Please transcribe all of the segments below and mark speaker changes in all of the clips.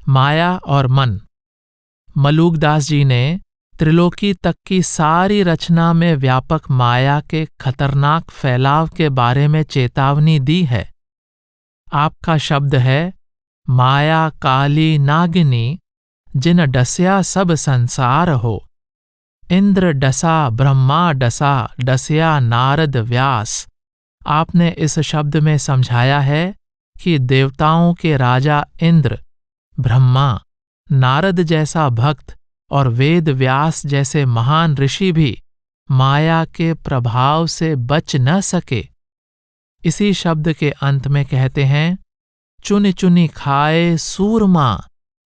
Speaker 1: माया और मन। मलूकदास जी ने त्रिलोकी तक की सारी रचना में व्यापक माया के खतरनाक फैलाव के बारे में चेतावनी दी है। आपका शब्द है, माया काली नागिनी, जिन डस्या सब संसार हो। इंद्र डसा, ब्रह्मा डसा, डस्या नारद व्यास। आपने इस शब्द में समझाया है कि देवताओं के राजा इंद्र, ब्रह्मा, नारद जैसा भक्त और वेद व्यास जैसे महान ऋषि भी माया के प्रभाव से बच न सके। इसी शब्द के अंत में कहते हैं, चुनि चुनि खाए सूरमा,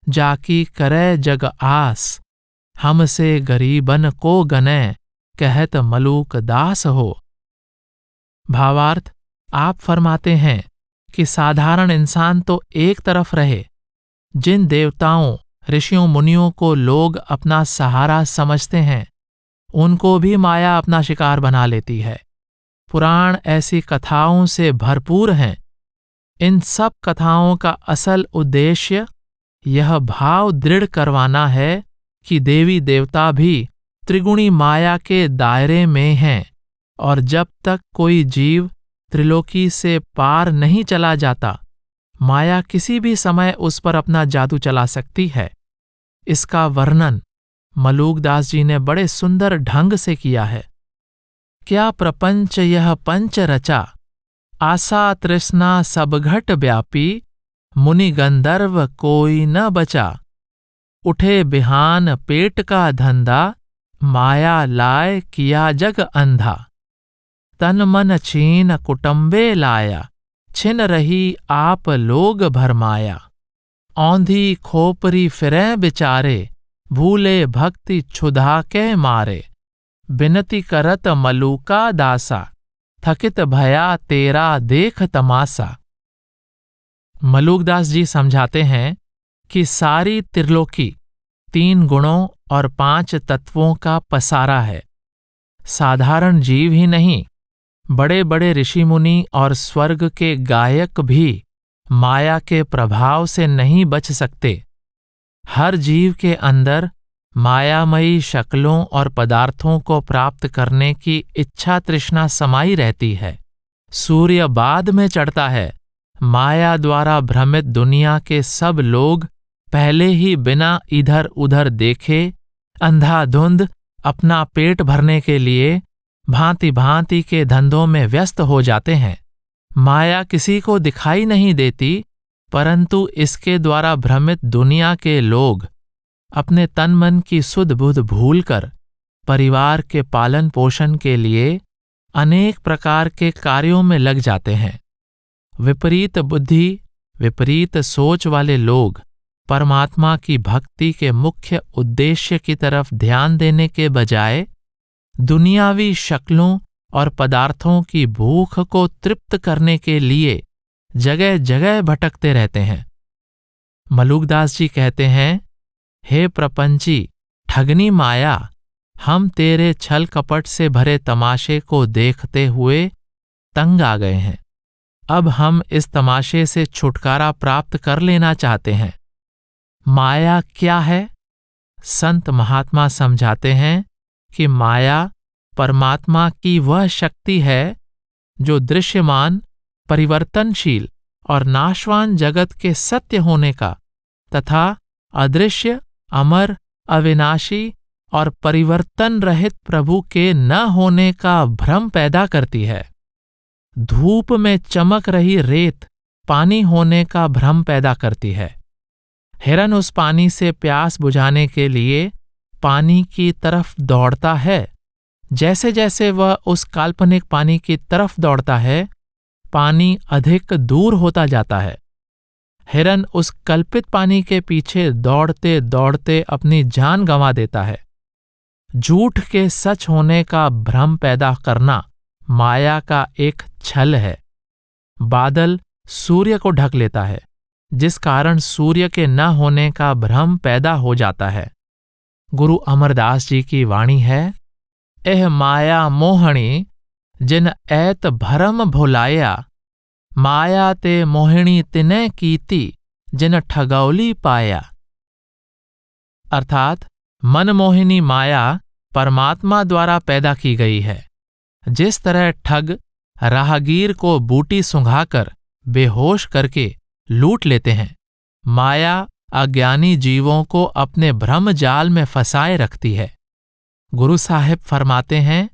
Speaker 1: जाकी करे जग आस। हमसे गरीबन को गने, कहत मलूक दास हो। भावार्थ, आप फरमाते हैं कि साधारण इंसान तो एक तरफ रहे, जिन देवताओं, ऋषियों, मुनियों को लोग अपना सहारा समझते हैं, उनको भी माया अपना शिकार बना लेती है। पुराण ऐसी कथाओं से भरपूर हैं। इन सब कथाओं का असल उद्देश्य यह भाव दृढ़ करवाना है कि देवी देवता भी त्रिगुणी माया के दायरे में हैं, और जब तक कोई जीव त्रिलोकी से पार नहीं चला जाता, माया किसी भी समय उस पर अपना जादू चला सकती है। इसका वर्णन मलूकदास जी ने बड़े सुंदर ढंग से किया है। क्या प्रपंच यह पंच रचा, आशा तृष्णा सब घट व्यापी। मुनि गंधर्व कोई न बचा, उठे बिहान पेट का धंधा। माया लाए किया जग अंधा, तन मन छीन कुटुंबे लाया। छिन रही आप लोग भरमाया, औंधी खोपरी फिरे बिचारे। भूले भक्ति क्षुधा के मारे, बिनती करत मलूका दासा। थकित भया तेरा देख तमासा। मलूकदास जी समझाते हैं कि सारी त्रिलोकी 3 गुणों और 5 तत्वों का पसारा है। साधारण जीव ही नहीं, बड़े बड़े ऋषि मुनि और स्वर्ग के गायक भी माया के प्रभाव से नहीं बच सकते। हर जीव के अंदर मायामयी शक्लों और पदार्थों को प्राप्त करने की इच्छा तृष्णा समाई रहती है। सूर्य बाद में चढ़ता है। माया द्वारा भ्रमित दुनिया के सब लोग पहले ही बिना इधर उधर देखे अंधाधुंध अपना पेट भरने के लिए भांति भांति के धंधों में व्यस्त हो जाते हैं। माया किसी को दिखाई नहीं देती, परंतु इसके द्वारा भ्रमित दुनिया के लोग अपने तन मन की सुध बुध भूलकर परिवार के पालन पोषण के लिए अनेक प्रकार के कार्यों में लग जाते हैं। विपरीत बुद्धि, विपरीत सोच वाले लोग परमात्मा की भक्ति के मुख्य उद्देश्य की तरफ ध्यान देने के बजाय दुनियावी शक्लों और पदार्थों की भूख को तृप्त करने के लिए जगह जगह भटकते रहते हैं। मलूकदास जी कहते हैं, हे प्रपंची ठगनी माया, हम तेरे छल कपट से भरे तमाशे को देखते हुए तंग आ गए हैं। अब हम इस तमाशे से छुटकारा प्राप्त कर लेना चाहते हैं। माया क्या है? संत महात्मा समझाते हैं कि माया परमात्मा की वह शक्ति है जो दृश्यमान, परिवर्तनशील और नाशवान जगत के सत्य होने का तथा अदृश्य, अमर, अविनाशी और परिवर्तन रहित प्रभु के न होने का भ्रम पैदा करती है। धूप में चमक रही रेत पानी होने का भ्रम पैदा करती है। हिरन उस पानी से प्यास बुझाने के लिए पानी की तरफ दौड़ता है। जैसे जैसे वह उस काल्पनिक पानी की तरफ दौड़ता है, पानी अधिक दूर होता जाता है। हिरन उस कल्पित पानी के पीछे दौड़ते दौड़ते अपनी जान गंवा देता है। झूठ के सच होने का भ्रम पैदा करना माया का एक छल है। बादल सूर्य को ढक लेता है, जिस कारण सूर्य के न होने का भ्रम पैदा हो जाता है। गुरु अमरदास जी की वाणी है, एह माया मोहणी जिन ऐत भरम भुलाया। माया ते मोहिणी तिने कीती, जिन ठगौली पाया। अर्थात मनमोहिनी माया परमात्मा द्वारा पैदा की गई है। जिस तरह ठग राहगीर को बूटी सुंघाकर बेहोश करके लूट लेते हैं, माया अज्ञानी जीवों को अपने भ्रम जाल में फंसाए रखती है। गुरु साहिब फरमाते हैं,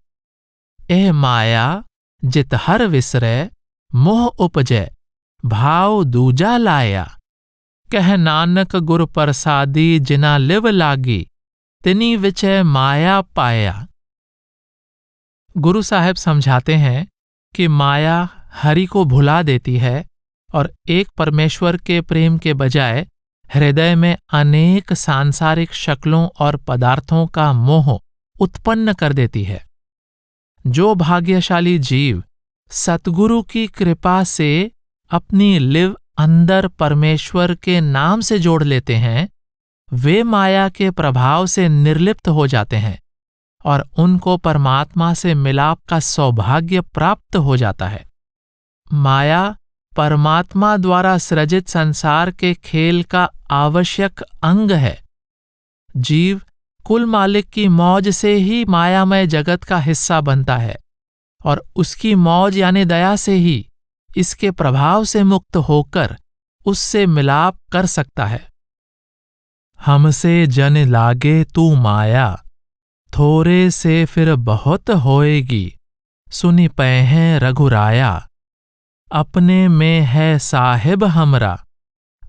Speaker 1: एह माया जित हर विसरै, मोह उपजै भाव दूजा लाया। कह नानक गुर प्रसादी, जिना लिव लागी, तिनी विचय माया पाया। गुरु साहिब समझाते हैं कि माया हरि को भुला देती है और एक परमेश्वर के प्रेम के बजाय हृदय में अनेक सांसारिक शक्लों और पदार्थों का मोह उत्पन्न कर देती है। जो भाग्यशाली जीव सतगुरु की कृपा से अपनी लिव अंदर परमेश्वर के नाम से जोड़ लेते हैं, वे माया के प्रभाव से निर्लिप्त हो जाते हैं और उनको परमात्मा से मिलाप का सौभाग्य प्राप्त हो जाता है। माया परमात्मा द्वारा सृजित संसार के खेल का आवश्यक अंग है। जीव कुल मालिक की मौज से ही मायामय जगत का हिस्सा बनता है और उसकी मौज यानी दया से ही इसके प्रभाव से मुक्त होकर उससे मिलाप कर सकता है। हमसे जन लागे तू माया, थोड़े से फिर बहुत होएगी, सुनि पैहें रघुराया। अपने में है साहिब हमरा,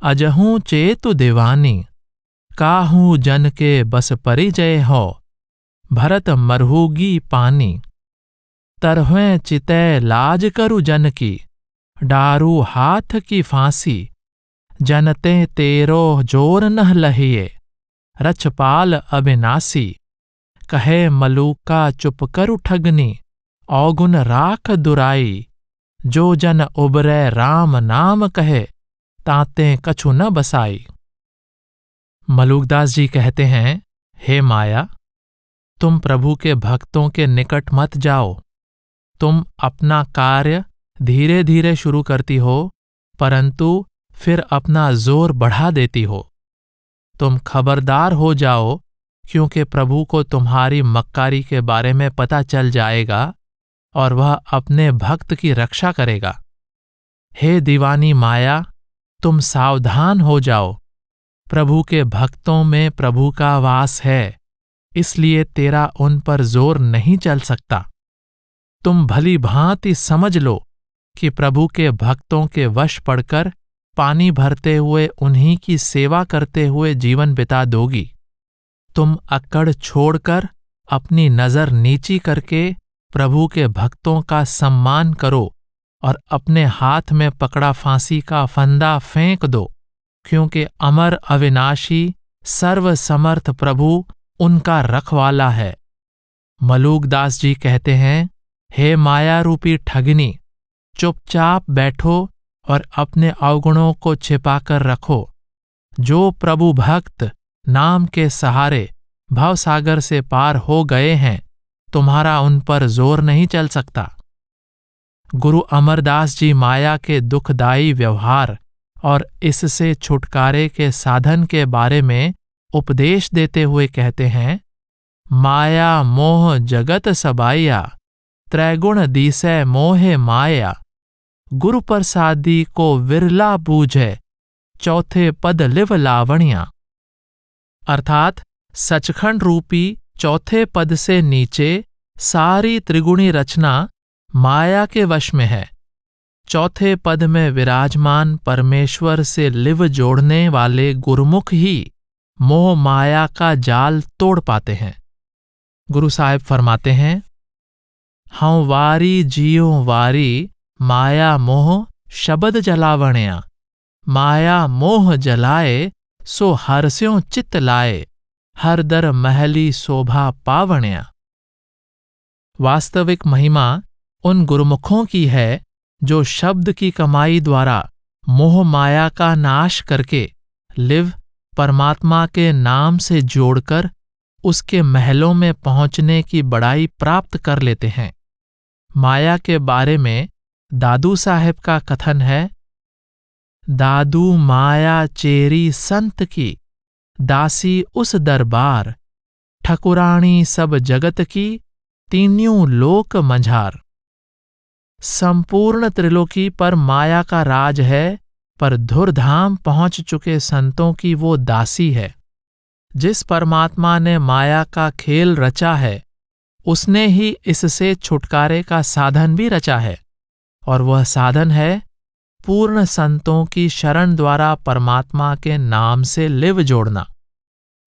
Speaker 1: अजहूं चेतु दीवानी, काहू जन के बस परिजय हो, भरत मरहूगी पानी। तरह्वें चितै लाज करु जन की, डारू हाथ की फांसी। जनते तेरो जोर नह लहिए, रछपाल अविनाशी। कहे मलूका चुप करु ठगनी, औगुन राख दुराई। जो जन उबरै राम नाम कहे, ताते कछु न बसाई। मलूकदास जी कहते हैं, हे माया, तुम प्रभु के भक्तों के निकट मत जाओ। तुम अपना कार्य धीरे धीरे शुरू करती हो, परंतु फिर अपना जोर बढ़ा देती हो। तुम खबरदार हो जाओ, क्योंकि प्रभु को तुम्हारी मक्कारी के बारे में पता चल जाएगा और वह अपने भक्त की रक्षा करेगा। हे दीवानी माया, तुम सावधान हो जाओ। प्रभु के भक्तों में प्रभु का वास है, इसलिए तेरा उन पर जोर नहीं चल सकता। तुम भली भांति समझ लो कि प्रभु के भक्तों के वश पड़कर पानी भरते हुए उन्हीं की सेवा करते हुए जीवन बिता दोगी। तुम अक्कड़ छोड़कर अपनी नजर नीची करके प्रभु के भक्तों का सम्मान करो और अपने हाथ में पकड़ा फांसी का फंदा फेंक दो, क्योंकि अमर अविनाशी सर्वसमर्थ प्रभु उनका रखवाला है। मलूकदास जी कहते हैं, हे माया रूपी ठगनी, चुपचाप बैठो और अपने अवगुणों को छिपाकर रखो। जो प्रभु भक्त नाम के सहारे भवसागर से पार हो गए हैं, तुम्हारा उन पर जोर नहीं चल सकता। गुरु अमरदास जी माया के दुखदायी व्यवहार और इससे छुटकारे के साधन के बारे में उपदेश देते हुए कहते हैं, माया मोह जगत सबाइया, त्रैगुण दीसै मोहे माया। गुरु प्रसादी को विरला बूझे, चौथे पद लिव लावण्या। अर्थात सचखंड रूपी चौथे पद से नीचे सारी त्रिगुणी रचना माया के वश में है। चौथे पद में विराजमान परमेश्वर से लिव जोड़ने वाले गुरुमुख ही मोह माया का जाल तोड़ पाते हैं। गुरु साहिब फरमाते हैं, हऊँ वारी जियो वारी, माया मोह शबद जलावण्या। माया मोह जलाए, सो हरस्यों चित लाए, हर दर महली शोभा पावण्या। वास्तविक महिमा उन गुरुमुखों की है जो शब्द की कमाई द्वारा मोह माया का नाश करके लिव परमात्मा के नाम से जोड़कर उसके महलों में पहुंचने की बड़ाई प्राप्त कर लेते हैं। माया के बारे में दादू साहेब का कथन है, दादू माया चेरी संत की, दासी उस दरबार, ठकुराणी सब जगत की, तीन्यों लोक मंझार। संपूर्ण त्रिलोकी पर माया का राज है, पर धुरधाम पहुंच चुके संतों की वो दासी है। जिस परमात्मा ने माया का खेल रचा है, उसने ही इससे छुटकारे का साधन भी रचा है, और वह साधन है पूर्ण संतों की शरण द्वारा परमात्मा के नाम से लिव जोड़ना।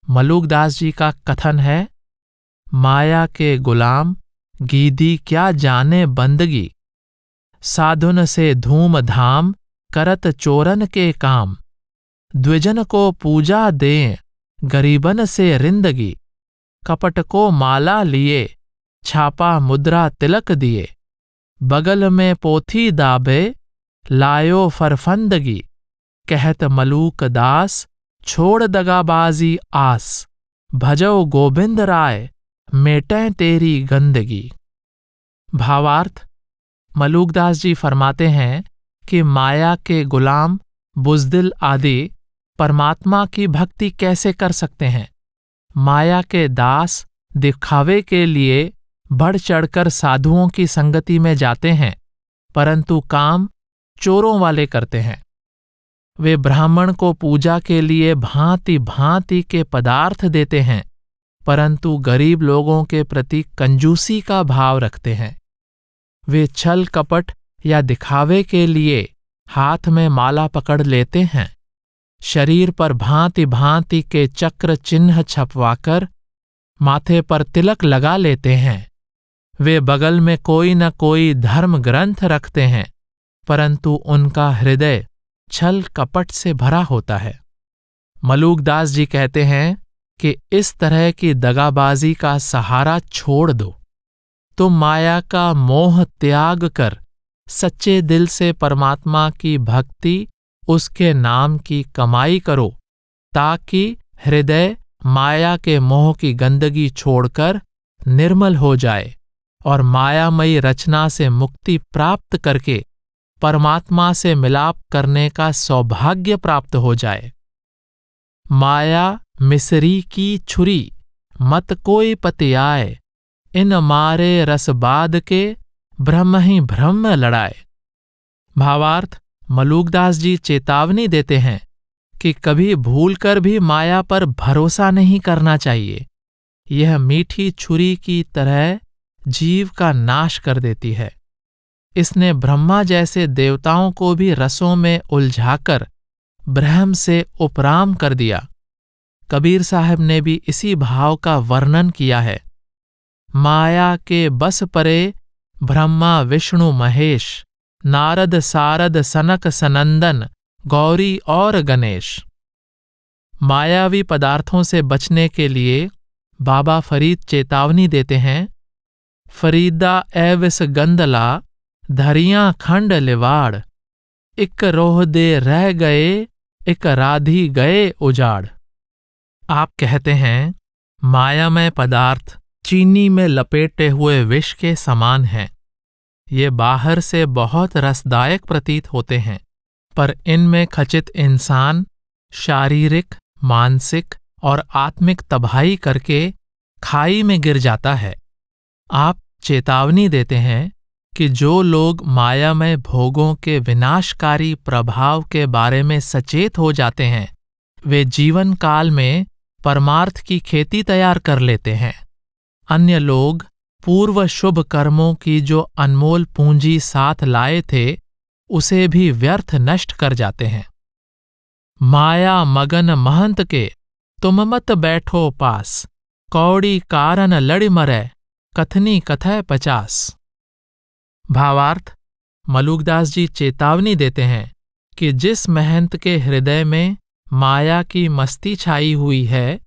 Speaker 1: मलुकदास जी का कथन है, माया के गुलाम गीदी क्या जाने बंदगी, साधुन से धूम धाम करत चोरन के काम, द्विजन को पूजा दें गरीबन से रिंदगी, कपट को माला लिए छापा मुद्रा तिलक दिए, बगल में पोथी दाबे लायो फरफंदगी, कहत मलूक दास छोड़ दगाबाजी आस, भजो गोविंद राय मेटें तेरी गंदगी। भावार्थ, मलूकदास जी फरमाते हैं कि माया के गुलाम बुज़दिल आदि परमात्मा की भक्ति कैसे कर सकते हैं। माया के दास दिखावे के लिए बढ़ चढ़कर साधुओं की संगति में जाते हैं, परंतु काम चोरों वाले करते हैं। वे ब्राह्मण को पूजा के लिए भांति भांति के पदार्थ देते हैं, परंतु गरीब लोगों के प्रति कंजूसी का भाव रखते हैं। वे छल कपट या दिखावे के लिए हाथ में माला पकड़ लेते हैं, शरीर पर भांति भांति के चक्र चिन्ह छपवाकर माथे पर तिलक लगा लेते हैं। वे बगल में कोई न कोई धर्म ग्रंथ रखते हैं, परंतु उनका हृदय छल कपट से भरा होता है। मलूकदास जी कहते हैं कि इस तरह की दगाबाजी का सहारा छोड़ दो, तो माया का मोह त्याग कर सच्चे दिल से परमात्मा की भक्ति, उसके नाम की कमाई करो, ताकि हृदय माया के मोह की गंदगी छोड़कर निर्मल हो जाए और मायामयी रचना से मुक्ति प्राप्त करके परमात्मा से मिलाप करने का सौभाग्य प्राप्त हो जाए। माया मिसरी की छुरी, मत कोई पतियाए, इन मारे रसबाद के ब्रह्म ही ब्रह्म लड़ाए। भावार्थ, मलूकदास जी चेतावनी देते हैं कि कभी भूलकर भी माया पर भरोसा नहीं करना चाहिए। यह मीठी छुरी की तरह जीव का नाश कर देती है। इसने ब्रह्मा जैसे देवताओं को भी रसों में उलझाकर ब्रह्म से उपराम कर दिया। कबीर साहब ने भी इसी भाव का वर्णन किया है। माया के बस परे ब्रह्मा विष्णु महेश, नारद सारद सनक सनंदन गौरी और गणेश। मायावी पदार्थों से बचने के लिए बाबा फरीद चेतावनी देते हैं, फरीदा एविस गंदला धरियां खंड लिवाड़, इक रोह दे रह गए इक राधी गए उजाड़। आप कहते हैं मायामय पदार्थ चीनी में लपेटे हुए विष के समान हैं। ये बाहर से बहुत रसदायक प्रतीत होते हैं, पर इनमें खचित इंसान शारीरिक, मानसिक और आत्मिक तबाही करके खाई में गिर जाता है। आप चेतावनी देते हैं कि जो लोग मायामय भोगों के विनाशकारी प्रभाव के बारे में सचेत हो जाते हैं, वे जीवन काल में परमार्थ की खेती तैयार कर लेते हैं। अन्य लोग पूर्व शुभ कर्मों की जो अनमोल पूंजी साथ लाए थे, उसे भी व्यर्थ नष्ट कर जाते हैं। माया मगन महंत के तुम मत बैठो पास, कौड़ी कारण लड़ मरै कथनी कथय 50। भावार्थ, मलूकदास जी चेतावनी देते हैं कि जिस महंत के हृदय में माया की मस्ती छाई हुई है,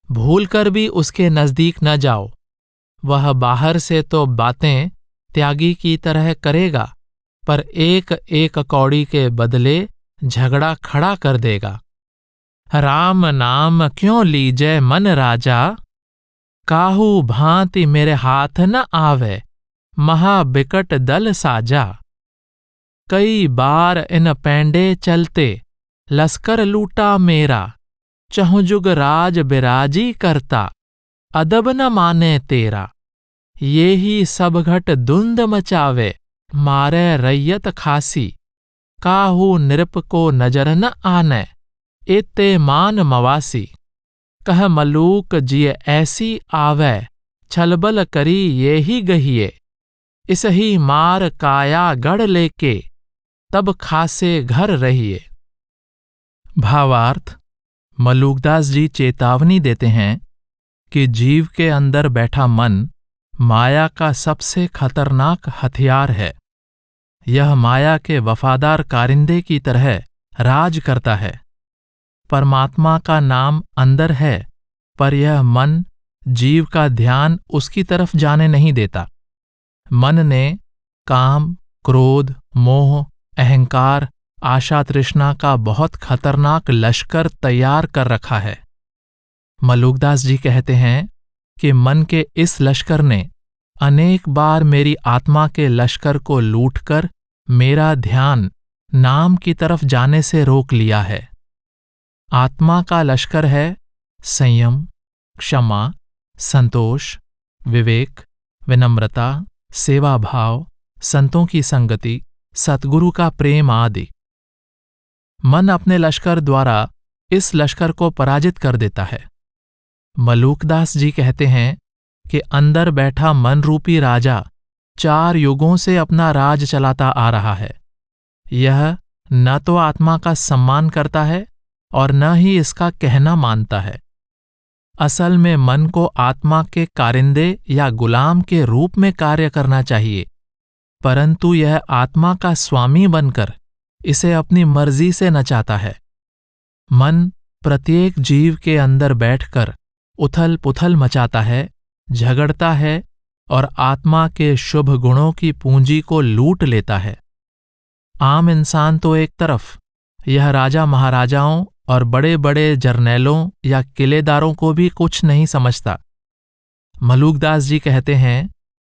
Speaker 1: भूलकर भी उसके नजदीक न जाओ। वह बाहर से तो बातें त्यागी की तरह करेगा, पर एक एक कौड़ी के बदले झगड़ा खड़ा कर देगा। राम नाम क्यों लीजै मन राजा, काहू भांति मेरे हाथ न आवे महाबिकट दल साजा। कई बार इन पैंडे चलते लश्कर लूटा मेरा, चहुँ जुग राज बिराजी करता, अदब न माने तेरा। ये ही सब घट धुंध मचावे, मारे रैयत खासी, काहू नृप को नजर न आने, एते मान मवासी। कह मलूक जिय ऐसी आवे, छलबल करी ये ही गहिए, इस ही मार काया गढ़ लेके, तब खासे घर रहिए। भावार्थ, मलूकदास जी चेतावनी देते हैं कि जीव के अंदर बैठा मन माया का सबसे खतरनाक हथियार है। यह माया के वफादार कारिंदे की तरह राज करता है। परमात्मा का नाम अंदर है, पर यह मन जीव का ध्यान उसकी तरफ जाने नहीं देता। मन ने काम, क्रोध, मोह, अहंकार, आशा तृष्णा का बहुत खतरनाक लश्कर तैयार कर रखा है। मलूकदास जी कहते हैं कि मन के इस लश्कर ने अनेक बार मेरी आत्मा के लश्कर को लूटकर मेरा ध्यान नाम की तरफ जाने से रोक लिया है। आत्मा का लश्कर है संयम, क्षमा, संतोष, विवेक, विनम्रता, सेवा भाव, संतों की संगति, सतगुरु का प्रेम आदि। मन अपने लश्कर द्वारा इस लश्कर को पराजित कर देता है। मलूकदास जी कहते हैं कि अंदर बैठा मन रूपी राजा 4 युगों से अपना राज चलाता आ रहा है। यह न तो आत्मा का सम्मान करता है और न ही इसका कहना मानता है। असल में मन को आत्मा के कारिंदे या गुलाम के रूप में कार्य करना चाहिए, परंतु यह आत्मा का स्वामी बनकर इसे अपनी मर्जी से नचाता है। मन प्रत्येक जीव के अंदर बैठकर उथल पुथल मचाता है, झगड़ता है और आत्मा के शुभ गुणों की पूंजी को लूट लेता है। आम इंसान तो एक तरफ यह राजा महाराजाओं और बड़े बड़े जर्नैलों या किलेदारों को भी कुछ नहीं समझता। मलूकदास जी कहते हैं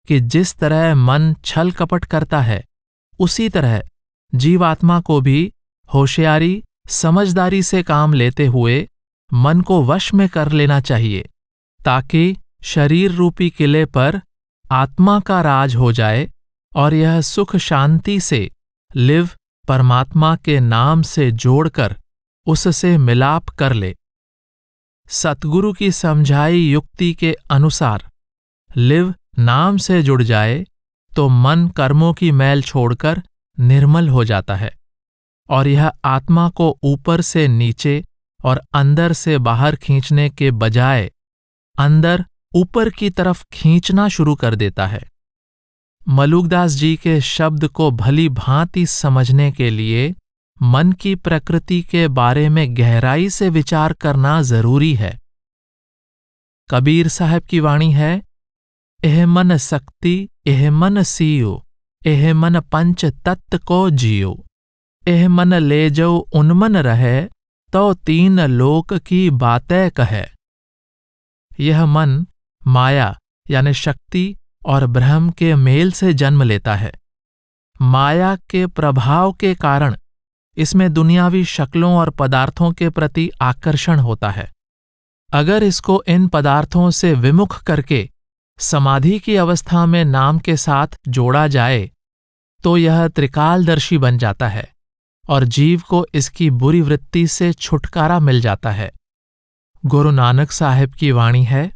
Speaker 1: कि जिस तरह मन छल कपट करता है, उसी तरह जीवात्मा को भी होशियारी, समझदारी से काम लेते हुए मन को वश में कर लेना चाहिए, ताकि शरीर रूपी किले पर आत्मा का राज हो जाए और यह सुख शांति से लिव परमात्मा के नाम से जोड़कर उससे मिलाप कर ले। सतगुरु की समझाई युक्ति के अनुसार लिव नाम से जुड़ जाए तो मन कर्मों की मैल छोड़कर निर्मल हो जाता है और यह आत्मा को ऊपर से नीचे और अंदर से बाहर खींचने के बजाय अंदर ऊपर की तरफ खींचना शुरू कर देता है। मलूकदास जी के शब्द को भली भांति समझने के लिए मन की प्रकृति के बारे में गहराई से विचार करना जरूरी है। कबीर साहब की वाणी है, एह मन शक्ति एह मन सीयो, एह मन पंच तत्व को जियो, एह मन ले जो उन्मन रहे, तो 3 लोक की बातें कहे। यह मन माया यानी शक्ति और ब्रह्म के मेल से जन्म लेता है। माया के प्रभाव के कारण इसमें दुनियावी शक्लों और पदार्थों के प्रति आकर्षण होता है। अगर इसको इन पदार्थों से विमुख करके समाधि की अवस्था में नाम के साथ जोड़ा जाए तो यह त्रिकालदर्शी बन जाता है और जीव को इसकी बुरी वृत्ति से छुटकारा मिल जाता है। गुरु नानक साहिब की वाणी है,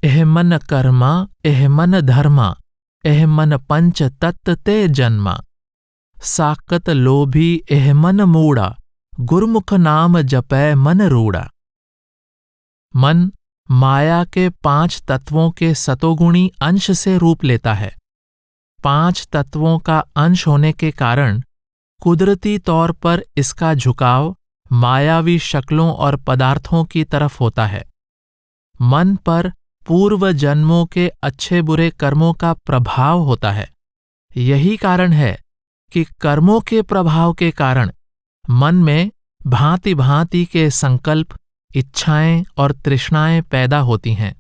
Speaker 1: एह मन कर्मा एह मन धर्मा, एह मन पंच तत्व ते जन्मा, साकत लोभी एह मन मूड़ा, गुरमुख नाम जपै मन रूड़ा। मन माया के 5 तत्वों के सतोगुणी अंश से रूप लेता है। 5 तत्वों का अंश होने के कारण कुदरती तौर पर इसका झुकाव मायावी शक्लों और पदार्थों की तरफ होता है। मन पर पूर्व जन्मों के अच्छे बुरे कर्मों का प्रभाव होता है। यही कारण है कि कर्मों के प्रभाव के कारण मन में भांति भांति के संकल्प, इच्छाएं और तृष्णाएं पैदा होती हैं।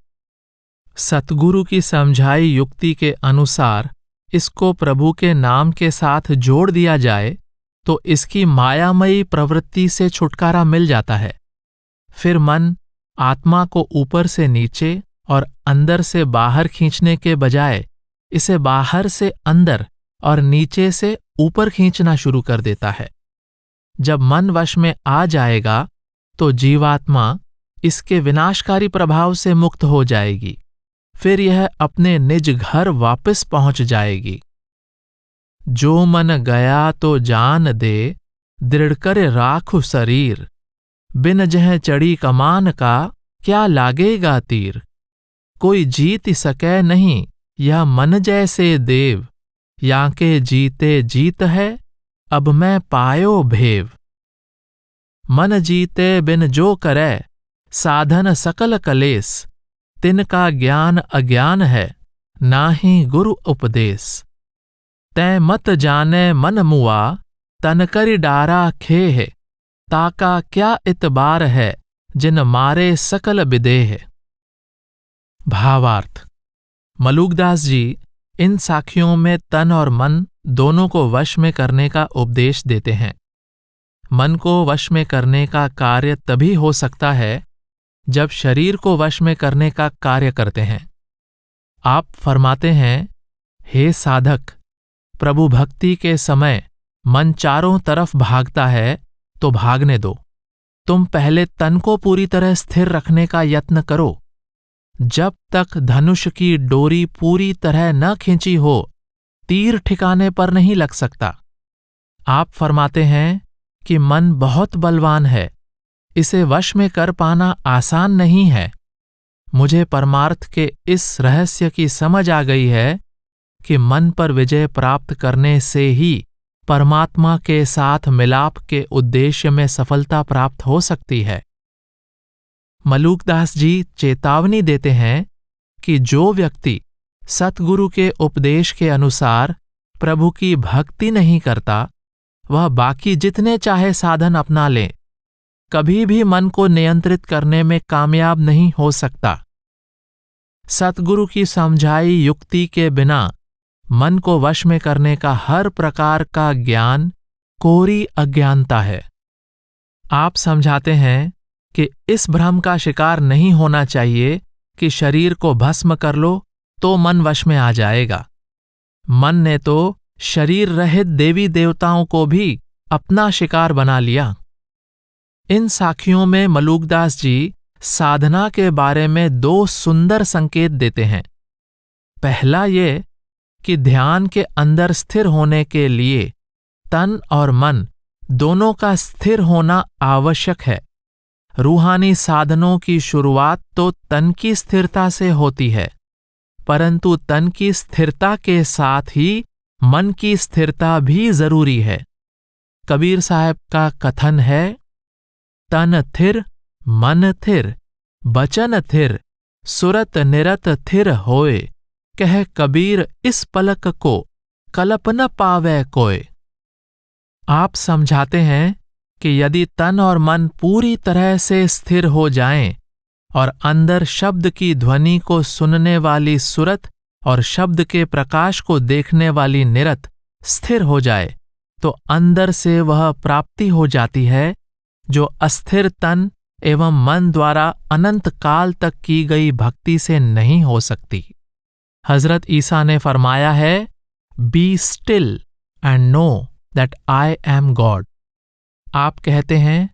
Speaker 1: सतगुरु की समझाई युक्ति के अनुसार इसको प्रभु के नाम के साथ जोड़ दिया जाए तो इसकी मायामयी प्रवृत्ति से छुटकारा मिल जाता है। फिर मन आत्मा को ऊपर से नीचे और अंदर से बाहर खींचने के बजाय इसे बाहर से अंदर और नीचे से ऊपर खींचना शुरू कर देता है। जब मन वश में आ जाएगा तो जीवात्मा इसके विनाशकारी प्रभाव से मुक्त हो जाएगी। फिर यह अपने निज घर वापस पहुंच जाएगी। जो मन गया तो जान दे, दृढ़ करे राखु शरीर, बिन जह चढ़ी कमान का क्या लागेगा तीर। कोई जीत सकै नहीं यह मन जैसे देव, याके जीते जीत है अब मैं पायो भेव। मन जीते बिन जो करे साधन सकल कलेस, तिनका ज्ञान अज्ञान है नाहीं गुरु उपदेश। तै मत जाने मन मुआ, तन करि डारा खेह, ताका क्या इतबार है जिन मारे सकल विदेह। भावार्थ: मलुकदास जी इन साखियों में तन और मन दोनों को वश में करने का उपदेश देते हैं। मन को वश में करने का कार्य तभी हो सकता है जब शरीर को वश में करने का कार्य करते हैं। आप फरमाते हैं, हे साधक, प्रभु भक्ति के समय मन चारों तरफ भागता है तो भागने दो। तुम पहले तन को पूरी तरह स्थिर रखने का यत्न करो। जब तक धनुष की डोरी पूरी तरह न खींची हो, तीर ठिकाने पर नहीं लग सकता। आप फरमाते हैं कि मन बहुत बलवान है, इसे वश में कर पाना आसान नहीं है। मुझे परमार्थ के इस रहस्य की समझ आ गई है कि मन पर विजय प्राप्त करने से ही परमात्मा के साथ मिलाप के उद्देश्य में सफलता प्राप्त हो सकती है। मलुकदास जी चेतावनी देते हैं कि जो व्यक्ति सतगुरु के उपदेश के अनुसार प्रभु की भक्ति नहीं करता, वह बाकी जितने चाहे साधन अपना ले, कभी भी मन को नियंत्रित करने में कामयाब नहीं हो सकता। सतगुरु की समझाई युक्ति के बिना मन को वश में करने का हर प्रकार का ज्ञान कोरी अज्ञानता है। आप समझाते हैं कि इस भ्रम का शिकार नहीं होना चाहिए कि शरीर को भस्म कर लो तो मन वश में आ जाएगा। मन ने तो शरीर रहित देवी देवताओं को भी अपना शिकार बना लिया। इन साखियों में मलुकदास जी साधना के बारे में दो सुंदर संकेत देते हैं। पहला ये कि ध्यान के अंदर स्थिर होने के लिए तन और मन दोनों का स्थिर होना आवश्यक है। रूहानी साधनों की शुरुआत तो तन की स्थिरता से होती है, परंतु तन की स्थिरता के साथ ही मन की स्थिरता भी जरूरी है। कबीर साहब का कथन है, तन थिर मन थिर, बचन थिर, सुरत निरत थिर होए, कह कबीर इस पलक को कल्प न पावे कोय। आप समझाते हैं कि यदि तन और मन पूरी तरह से स्थिर हो जाएं और अंदर शब्द की ध्वनि को सुनने वाली सुरत और शब्द के प्रकाश को देखने वाली निरत स्थिर हो जाए, तो अंदर से वह प्राप्ति हो जाती है जो अस्थिर तन एवं मन द्वारा अनंत काल तक की गई भक्ति से नहीं हो सकती। हजरत ईसा ने फरमाया है, be still and know that I am God. आप कहते हैं,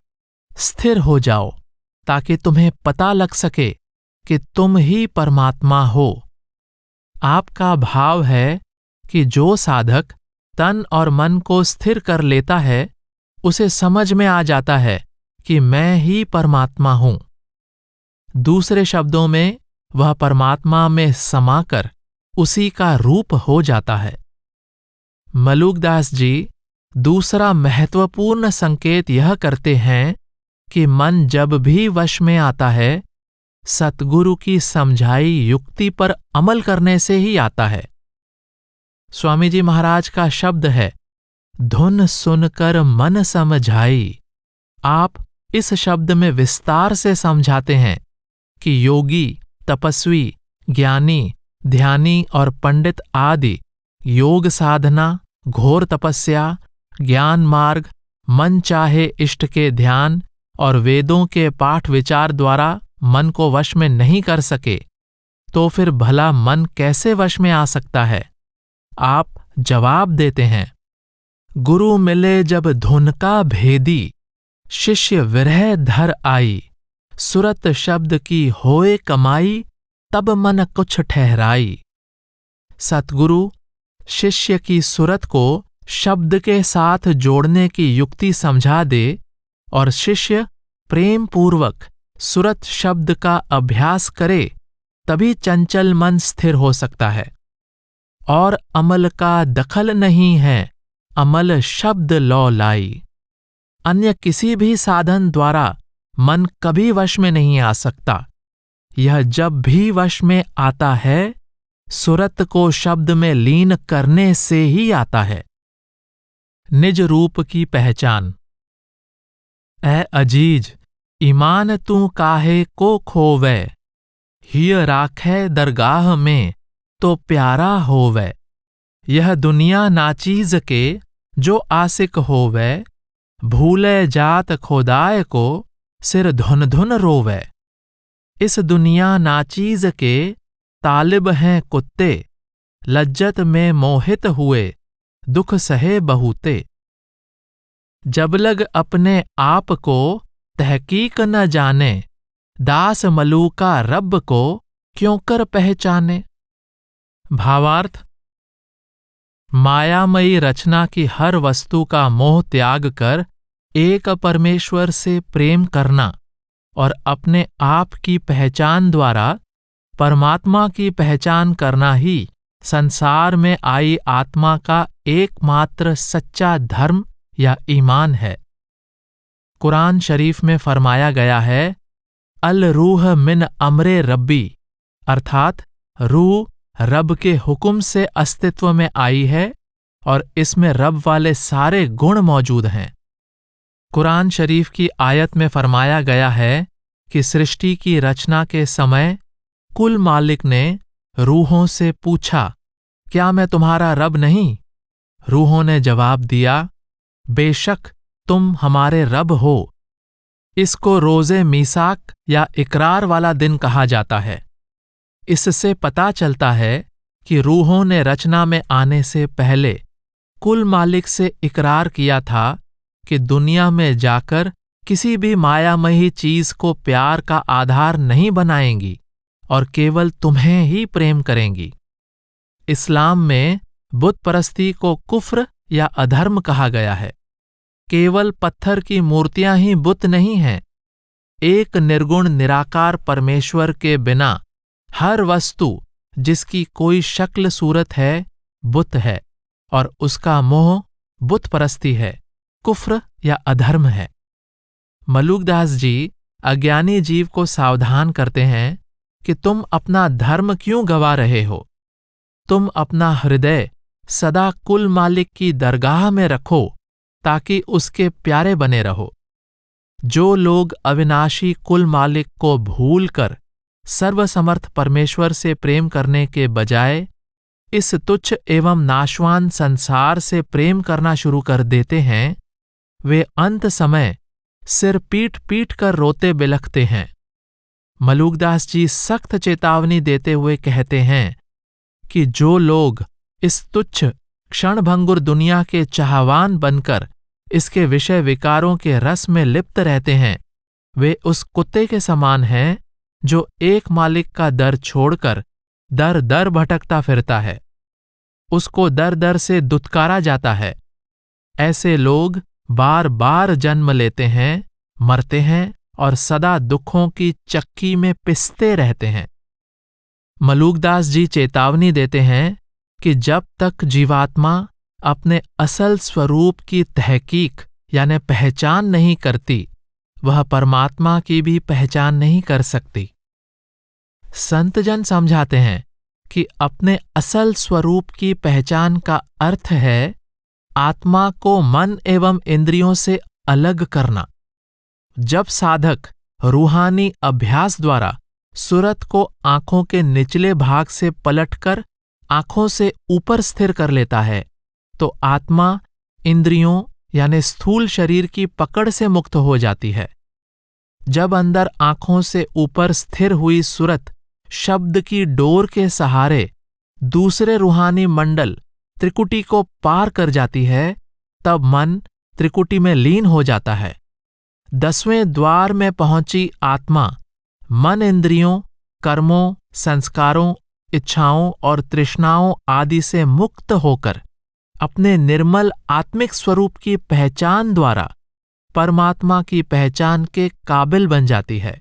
Speaker 1: स्थिर हो जाओ ताकि तुम्हें पता लग सके कि तुम ही परमात्मा हो। आपका भाव है कि जो साधक तन और मन को स्थिर कर लेता है, उसे समझ में आ जाता है कि मैं ही परमात्मा हूं। दूसरे शब्दों में, वह परमात्मा में समाकर उसी का रूप हो जाता है। मलुकदास जी दूसरा महत्वपूर्ण संकेत यह करते हैं कि मन जब भी वश में आता है, सतगुरु की समझाई युक्ति पर अमल करने से ही आता है। स्वामी जी महाराज का शब्द है, धुन सुनकर मन समझाई। आप इस शब्द में विस्तार से समझाते हैं कि योगी, तपस्वी, ज्ञानी, ध्यानी और पंडित आदि योग साधना, घोर तपस्या, ज्ञान मार्ग, मन चाहे इष्ट के ध्यान और वेदों के पाठ विचार द्वारा मन को वश में नहीं कर सके, तो फिर भला मन कैसे वश में आ सकता है? आप जवाब देते हैं, गुरु मिले जब धुन का भेदी, शिष्य विरह धर आई, सुरत शब्द की होए कमाई, तब मन कुछ ठहराई। सतगुरु शिष्य की सुरत को शब्द के साथ जोड़ने की युक्ति समझा दे और शिष्य प्रेम पूर्वक सुरत शब्द का अभ्यास करे, तभी चंचल मन स्थिर हो सकता है। और अमल का दखल नहीं है, अमल शब्द लौ लाई। अन्य किसी भी साधन द्वारा मन कभी वश में नहीं आ सकता। यह जब भी वश में आता है, सुरत को शब्द में लीन करने से ही आता है। निज रूप की पहचान। ऐ अजीज, ईमान तू काहे को खोवै, हिय राखै दरगाह में तो प्यारा होवै। यह दुनिया नाचीज के जो आशिक होवै, भूले जात खोदाय को सिर धुन धुन रोवै। इस दुनिया नाचीज के तालिब हैं कुत्ते, लज्जत में मोहित हुए दुख सहे बहुते। जब लग अपने आप को तहकीक न जाने, दास मलूका रब को क्यों कर पहचाने। भावार्थ, मायामयी रचना की हर वस्तु का मोह त्याग कर एक परमेश्वर से प्रेम करना और अपने आप की पहचान द्वारा परमात्मा की पहचान करना ही संसार में आई आत्मा का एकमात्र सच्चा धर्म या ईमान है। कुरान शरीफ में फरमाया गया है, अल रूह मिन अमरे रब्बी, अर्थात रूह रब के हुक्म से अस्तित्व में आई है और इसमें रब वाले सारे गुण मौजूद हैं। कुरान शरीफ की आयत में फरमाया गया है कि सृष्टि की रचना के समय कुल मालिक ने रूहों से पूछा, क्या मैं तुम्हारा रब नहीं? रूहों ने जवाब दिया, बेशक तुम हमारे रब हो। इसको रोज़े मीसाक या इकरार वाला दिन कहा जाता है। इससे पता चलता है कि रूहों ने रचना में आने से पहले कुल मालिक से इकरार किया था कि दुनिया में जाकर किसी भी मायामयी चीज को प्यार का आधार नहीं बनाएंगी और केवल तुम्हें ही प्रेम करेंगी। इस्लाम में बुत परस्ती को कुफ्र या अधर्म कहा गया है। केवल पत्थर की मूर्तियां ही बुत नहीं हैं। एक निर्गुण निराकार परमेश्वर के बिना हर वस्तु जिसकी कोई शक्ल सूरत है, बुत है और उसका मोह बुत परस्ती है, कुफ्र या अधर्म है। मलूकदास जी अज्ञानी जीव को सावधान करते हैं कि तुम अपना धर्म क्यों गवा रहे हो। तुम अपना हृदय सदा कुल मालिक की दरगाह में रखो ताकि उसके प्यारे बने रहो। जो लोग अविनाशी कुल मालिक को भूलकर सर्वसमर्थ परमेश्वर से प्रेम करने के बजाय इस तुच्छ एवं नाशवान संसार से प्रेम करना शुरू कर देते हैं, वे अंत समय सिर पीट पीट कर रोते बिलखते हैं। मलूकदास जी सख्त चेतावनी देते हुए कहते हैं कि जो लोग इस तुच्छ क्षणभंगुर दुनिया के चाहवान बनकर इसके विषय विकारों के रस में लिप्त रहते हैं, वे उस कुत्ते के समान हैं जो एक मालिक का दर छोड़कर दर दर भटकता फिरता है। उसको दर दर से दुत्कारा जाता है। ऐसे लोग बार बार जन्म लेते हैं, मरते हैं और सदा दुखों की चक्की में पिसते रहते हैं। मलूकदास जी चेतावनी देते हैं कि जब तक जीवात्मा अपने असल स्वरूप की तहकीक यानी पहचान नहीं करती, वह परमात्मा की भी पहचान नहीं कर सकती। संतजन समझाते हैं कि अपने असल स्वरूप की पहचान का अर्थ है आत्मा को मन एवं इंद्रियों से अलग करना। जब साधक रूहानी अभ्यास द्वारा सुरत को आंखों के निचले भाग से पलटकर आंखों से ऊपर स्थिर कर लेता है, तो आत्मा इंद्रियों यानी स्थूल शरीर की पकड़ से मुक्त हो जाती है। जब अंदर आंखों से ऊपर स्थिर हुई सुरत शब्द की डोर के सहारे दूसरे रूहानी मंडल त्रिकुटी को पार कर जाती है, तब मन त्रिकुटी में लीन हो जाता है। 10वें द्वार में पहुंची आत्मा मन इंद्रियों, कर्मों, संस्कारों, इच्छाओं और तृष्णाओं आदि से मुक्त होकर अपने निर्मल आत्मिक स्वरूप की पहचान द्वारा परमात्मा की पहचान के काबिल बन जाती है।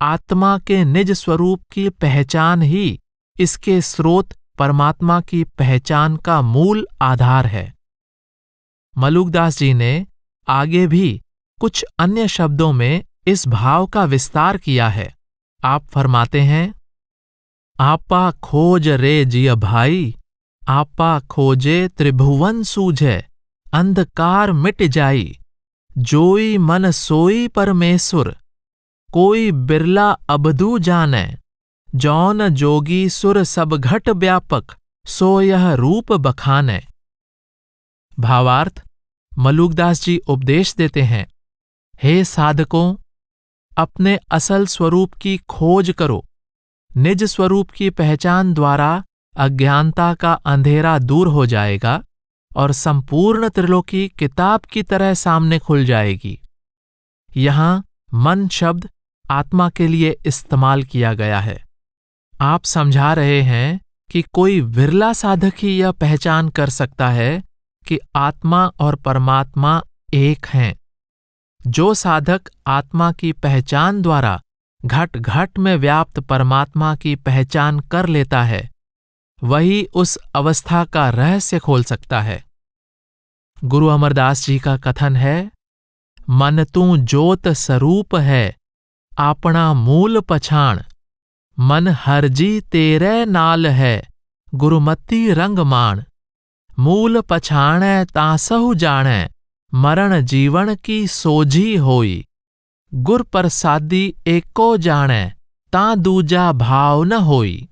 Speaker 1: आत्मा के निज स्वरूप की पहचान ही इसके स्रोत परमात्मा की पहचान का मूल आधार है। मलुकदास जी ने आगे भी कुछ अन्य शब्दों में इस भाव का विस्तार किया है। आप फरमाते हैं, आपा खोज रे जिय भाई, आपा खोजे त्रिभुवन सूझे, अंधकार मिट जाई, जोई मन सोई परमेश्वर, कोई बिरला अबदू जाने, जौन जोगी सुर सब घट व्यापक, सो यह रूप बखाने। भावार्थ, मलुकदास जी उपदेश देते हैं, हे साधकों, अपने असल स्वरूप की खोज करो। निज स्वरूप की पहचान द्वारा अज्ञानता का अंधेरा दूर हो जाएगा और संपूर्ण त्रिलोकी किताब की तरह सामने खुल जाएगी। यहां मन शब्द आत्मा के लिए इस्तेमाल किया गया है। आप समझा रहे हैं कि कोई विरला साधक ही यह पहचान कर सकता है कि आत्मा और परमात्मा एक हैं। जो साधक आत्मा की पहचान द्वारा घट घट में व्याप्त परमात्मा की पहचान कर लेता है, वही उस अवस्था का रहस्य खोल सकता है। गुरु अमरदास जी का कथन है, मन तू ज्योत स्वरूप है, आपना मूल पछाण, मन हरजी तेरे नाल है, गुरुमति रंग माण, मूल पछाणै तासहु जाणै, मरण जीवन की सोझी होई, गुर प्रसादी एको जाणै, ता दूजा भाव न होई।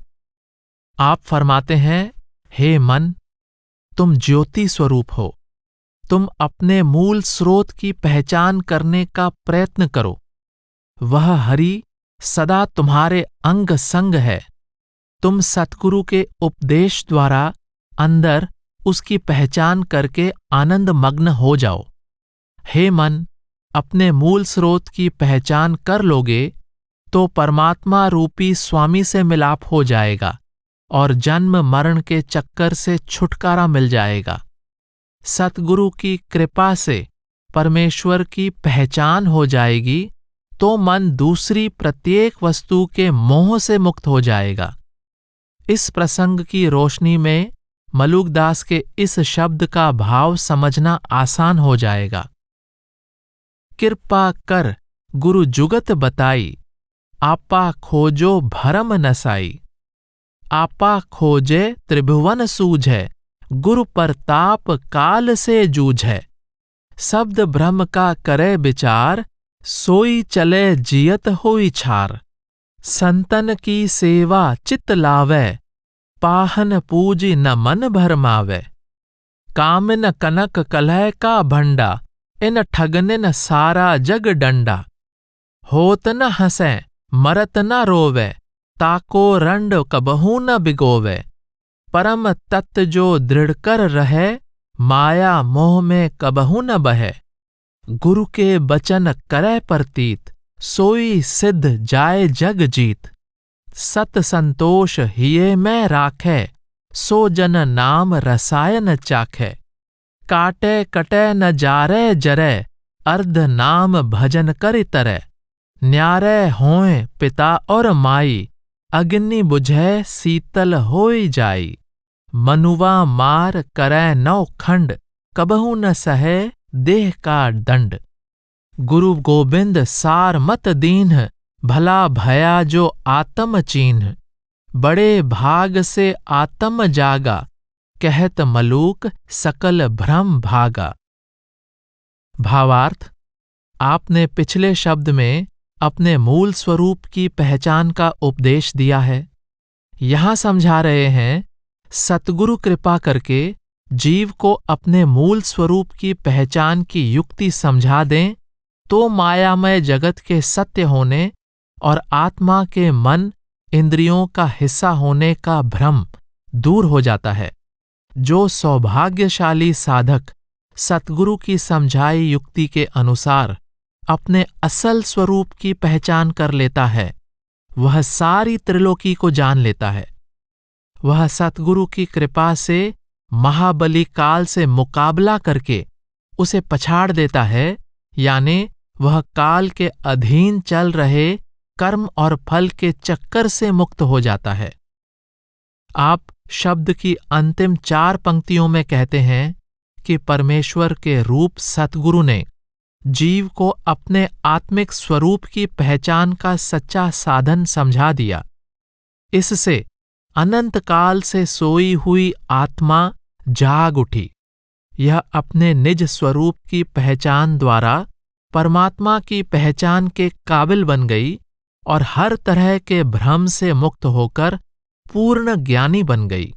Speaker 1: आप फरमाते हैं, हे मन, तुम ज्योति स्वरूप हो। तुम अपने मूल स्रोत की पहचान करने का प्रयत्न करो। वह हरि सदा तुम्हारे अंग संग है। तुम सतगुरु के उपदेश द्वारा अंदर उसकी पहचान करके आनंद मग्न हो जाओ। हे मन, अपने मूल स्रोत की पहचान कर लोगे तो परमात्मा रूपी स्वामी से मिलाप हो जाएगा और जन्म मरण के चक्कर से छुटकारा मिल जाएगा। सतगुरु की कृपा से परमेश्वर की पहचान हो जाएगी तो मन दूसरी प्रत्येक वस्तु के मोह से मुक्त हो जाएगा। इस प्रसंग की रोशनी में मलुकदास के इस शब्द का भाव समझना आसान हो जाएगा। कृपा कर गुरु जुगत बताई, आपा खोजो भरम नसाई, आपा खोजे त्रिभुवन सूझे, गुरु परताप काल से जूझे, शब्द ब्रह्म का करे विचार, सोई चले जियत होई छार, संतन की सेवा चित लावे, पाहन पूजी न मन भरमावे, कामिन कनक कलह का भंडा, इन ठगनिन सारा जग डंडा, होत न हंसे मरत न रोवे, ताको रंड कबहू न बिगोवे, परम तत्व जो दृढ़ कर रहे, माया मोह में कबहू न बहे, गुरु के बचन करे प्रतीत, सोई सिद्ध जाए जग जीत, सत संतोष हिये में राखे, सो जन नाम रसायन चाखे, काटे कटे न जारे जरे, अर्ध नाम भजन करि तरे, न्यारे होए पिता और माई, अग्नि बुझे शीतल होई जाई, मनुवा मार करे नौ खंड, कबहू न सहे देह का दंड, गुरु गोविंद सार मत दीन्ह, भला भया जो आत्म चीन्ह, बड़े भाग से आत्म जागा, कहत मलूक सकल भ्रम भागा। भावार्थ, आपने पिछले शब्द में अपने मूल स्वरूप की पहचान का उपदेश दिया है। यहां समझा रहे हैं, सतगुरु कृपा करके जीव को अपने मूल स्वरूप की पहचान की युक्ति समझा दें तो मायामय जगत के सत्य होने और आत्मा के मन इंद्रियों का हिस्सा होने का भ्रम दूर हो जाता है। जो सौभाग्यशाली साधक सतगुरु की समझाई युक्ति के अनुसार अपने असल स्वरूप की पहचान कर लेता है, वह सारी त्रिलोकी को जान लेता है। वह सतगुरु की कृपा से महाबली काल से मुकाबला करके उसे पछाड़ देता है, यानी वह काल के अधीन चल रहे कर्म और फल के चक्कर से मुक्त हो जाता है। आप शब्द की अंतिम 4 पंक्तियों में कहते हैं कि परमेश्वर के रूप सतगुरु ने जीव को अपने आत्मिक स्वरूप की पहचान का सच्चा साधन समझा दिया। इससे अनंत काल से सोई हुई आत्मा जाग उठी। यह अपने निज स्वरूप की पहचान द्वारा परमात्मा की पहचान के काबिल बन गई और हर तरह के भ्रम से मुक्त होकर पूर्ण ज्ञानी बन गई।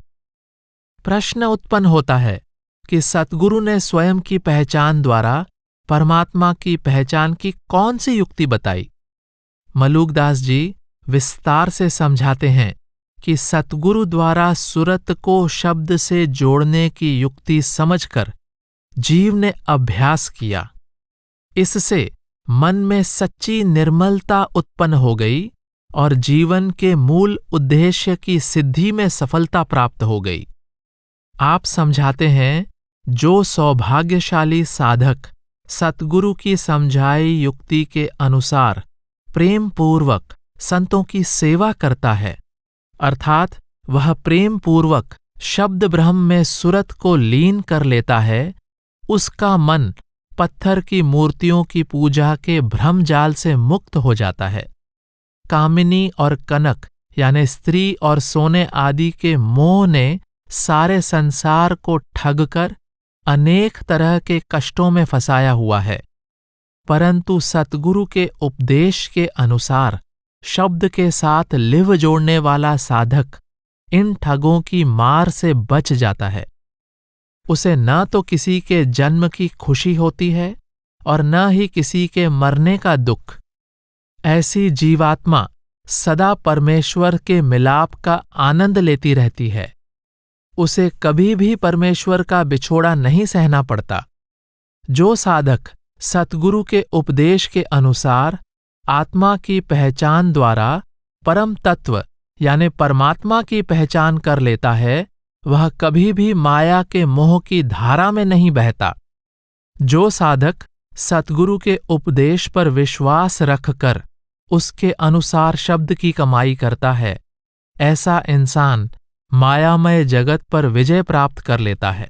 Speaker 1: प्रश्न उत्पन्न होता है कि सतगुरु ने स्वयं की पहचान द्वारा परमात्मा की पहचान की कौन सी युक्ति बताई? मलूकदास जी विस्तार से समझाते हैं कि सतगुरु द्वारा सुरत को शब्द से जोड़ने की युक्ति समझकर जीव ने अभ्यास किया। इससे मन में सच्ची निर्मलता उत्पन्न हो गई और जीवन के मूल उद्देश्य की सिद्धि में सफलता प्राप्त हो गई। आप समझाते हैं, जो सौभाग्यशाली साधक सतगुरु की समझाई युक्ति के अनुसार प्रेम पूर्वक संतों की सेवा करता है, अर्थात वह प्रेम पूर्वक शब्द ब्रह्म में सुरत को लीन कर लेता है, उसका मन पत्थर की मूर्तियों की पूजा के भ्रम जाल से मुक्त हो जाता है। कामिनी और कनक यानी स्त्री और सोने आदि के मोह ने सारे संसार को ठगकर अनेक तरह के कष्टों में फंसाया हुआ है, परंतु सतगुरु के उपदेश के अनुसार शब्द के साथ लिव जोड़ने वाला साधक इन ठगों की मार से बच जाता है। उसे न तो किसी के जन्म की खुशी होती है और न ही किसी के मरने का दुख। ऐसी जीवात्मा सदा परमेश्वर के मिलाप का आनंद लेती रहती है। उसे कभी भी परमेश्वर का बिछोड़ा नहीं सहना पड़ता। जो साधक सतगुरु के उपदेश के अनुसार आत्मा की पहचान द्वारा परम तत्व यानी परमात्मा की पहचान कर लेता है, वह कभी भी माया के मोह की धारा में नहीं बहता। जो साधक सतगुरु के उपदेश पर विश्वास रखकर उसके अनुसार शब्द की कमाई करता है, ऐसा इंसान मायामय जगत पर विजय प्राप्त कर लेता है।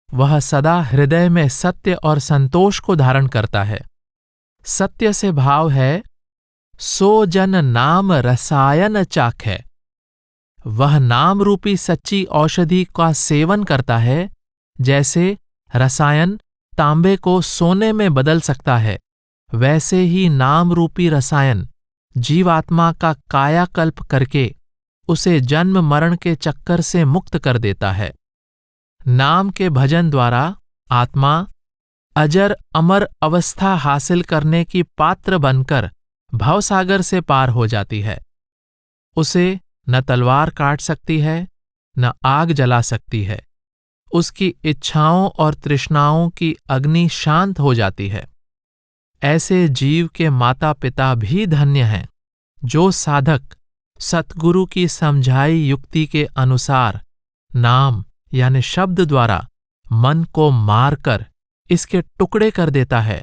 Speaker 1: वह सदा हृदय में सत्य और संतोष को धारण करता है। सत्य से भाव है, सो जन नाम रसायन चाखे। वह नाम रूपी सच्ची औषधि का सेवन करता है। जैसे रसायन तांबे को सोने में बदल सकता है, वैसे ही नाम रूपी रसायन जीवात्मा का कायाकल्प करके उसे जन्म मरण के चक्कर से मुक्त कर देता है। नाम के भजन द्वारा आत्मा अजर अमर अवस्था हासिल करने की पात्र बनकर भवसागर से पार हो जाती है। उसे न तलवार काट सकती है, न आग जला सकती है। उसकी इच्छाओं और तृष्णाओं की अग्नि शांत हो जाती है। ऐसे जीव के माता पिता भी धन्य हैं, जो साधक सतगुरु की समझाई युक्ति के अनुसार नाम यानी शब्द द्वारा मन को मारकर इसके टुकड़े कर देता है।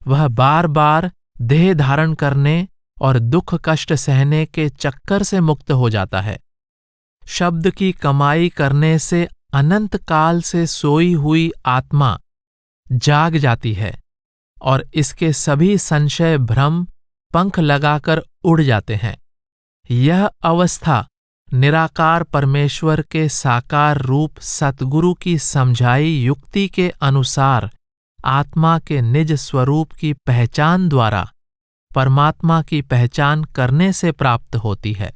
Speaker 1: वह बार बार देह धारण करने और दुख कष्ट सहने के चक्कर से मुक्त हो जाता है। शब्द की कमाई करने से अनंत काल से सोई हुई आत्मा जाग जाती है और इसके सभी संशय भ्रम पंख लगाकर उड़ जाते हैं। यह अवस्था निराकार परमेश्वर के साकार रूप सतगुरु की समझाई युक्ति के अनुसार आत्मा के निज स्वरूप की पहचान द्वारा परमात्मा की पहचान करने से प्राप्त होती है।